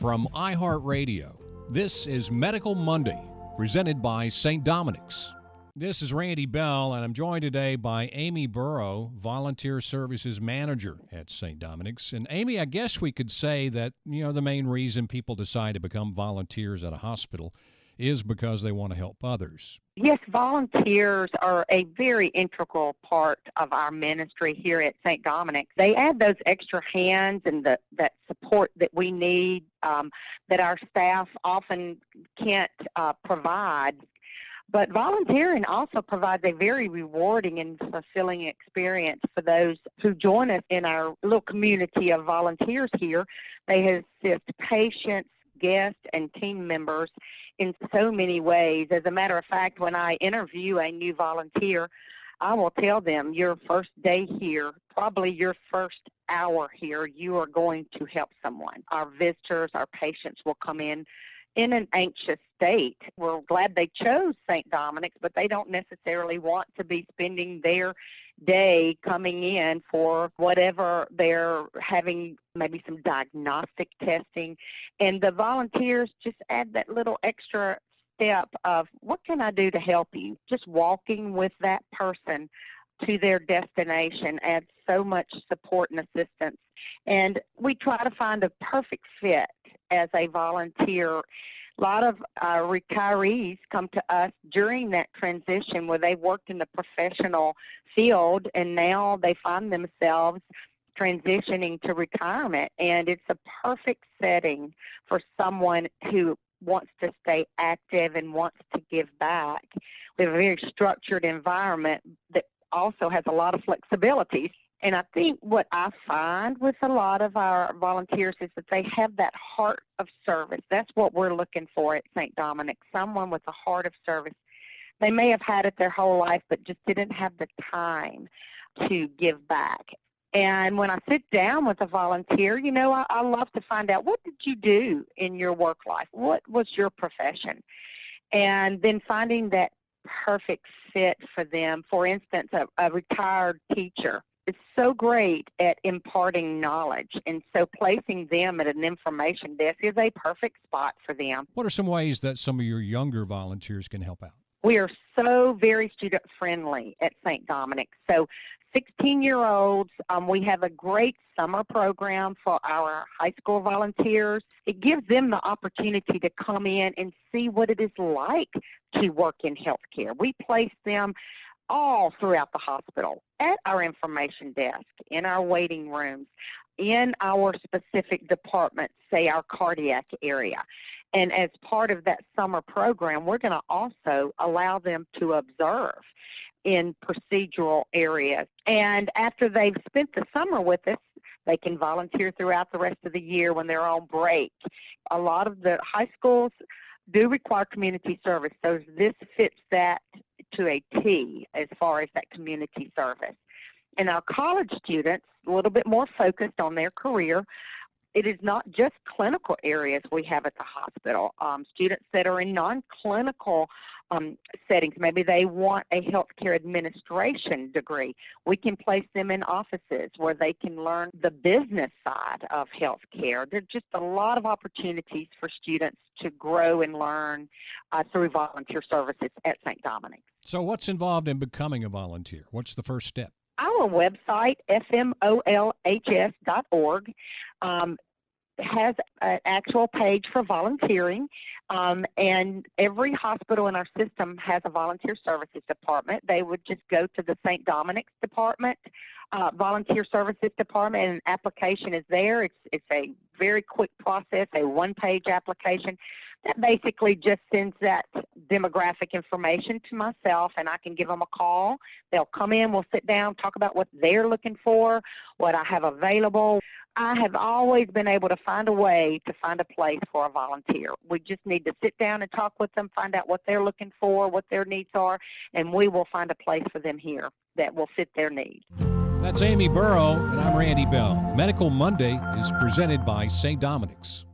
From iHeartRadio, this is Medical Monday, presented by St. Dominic's. This is Randy Bell, and I'm joined today by Aimee Burrow, Volunteer Services Manager at St. Dominic's. And Aimee, I guess we could say that, the main reason people decide to become volunteers at a hospital is because they want to help others. Yes, volunteers are a very integral part of our ministry here at St. Dominic's. They add those extra hands and that support that we need that our staff often can't provide. But volunteering also provides a very rewarding and fulfilling experience for those who join us in our little community of volunteers here. They assist patients, guests, and team members in so many ways. As a matter of fact, when I interview a new volunteer, I will tell them your first day here, probably your first hour here, you are going to help someone. Our visitors, our patients will come in an anxious state. We're glad they chose St. Dominic's, but they don't necessarily want to be spending their day coming in for whatever they're having, maybe some diagnostic testing. And the volunteers just add that little extra step of, what can I do to help you? Just walking with that person to their destination adds so much support and assistance. And we try to find a perfect fit as a volunteer. A lot of retirees come to us during that transition where they worked in the professional field and now they find themselves transitioning to retirement. And it's a perfect setting for someone who wants to stay active and wants to give back. We have a very structured environment that also has a lot of flexibility. And I think what I find with a lot of our volunteers is that they have that heart of service. That's what we're looking for at St. Dominic's, someone with a heart of service. They may have had it their whole life, but just didn't have the time to give back. And when I sit down with a volunteer, I love to find out, what did you do in your work life? What was your profession? And then finding that perfect fit for them. For instance, a retired teacher is so great at imparting knowledge, and so placing them at an information desk is a perfect spot for them. What are some ways that some of your younger volunteers can help out? We are so very student-friendly at St. Dominic's. So 16-year-olds, we have a great summer program for our high school volunteers. It gives them the opportunity to come in and see what it is like to work in healthcare. We place them all throughout the hospital, at our information desk, in our waiting rooms, in our specific departments, say our cardiac area. And as part of that summer program, we're going to also allow them to observe in procedural areas. And after they've spent the summer with us, they can volunteer throughout the rest of the year when they're on break. A lot of the high schools do require community service, so this fits that to a T as far as that community service. And our college students, a little bit more focused on their career. It is not just clinical areas we have at the hospital. Students that are in non-clinical settings, maybe they want a healthcare administration degree. We can place them in offices where they can learn the business side of healthcare. There's just a lot of opportunities for students to grow and learn through volunteer services at St. Dominic's. So what's involved in becoming a volunteer? What's the first step? Our website, fmolhs.org, has an actual page for volunteering, and every hospital in our system has a volunteer services department. They would just go to the St. Dominic's department, volunteer services department, and an application is there. It's a very quick process, a one-page application that basically just sends that demographic information to myself, and I can give them a call. They'll come in, we'll sit down, talk about what they're looking for, what I have available. I have always been able to find a way to find a place for a volunteer. We just need to sit down and talk with them, find out what they're looking for, what their needs are, and we will find a place for them here that will fit their needs. That's Aimee Burrow, and I'm Randy Bell. Medical Monday is presented by St. Dominic's.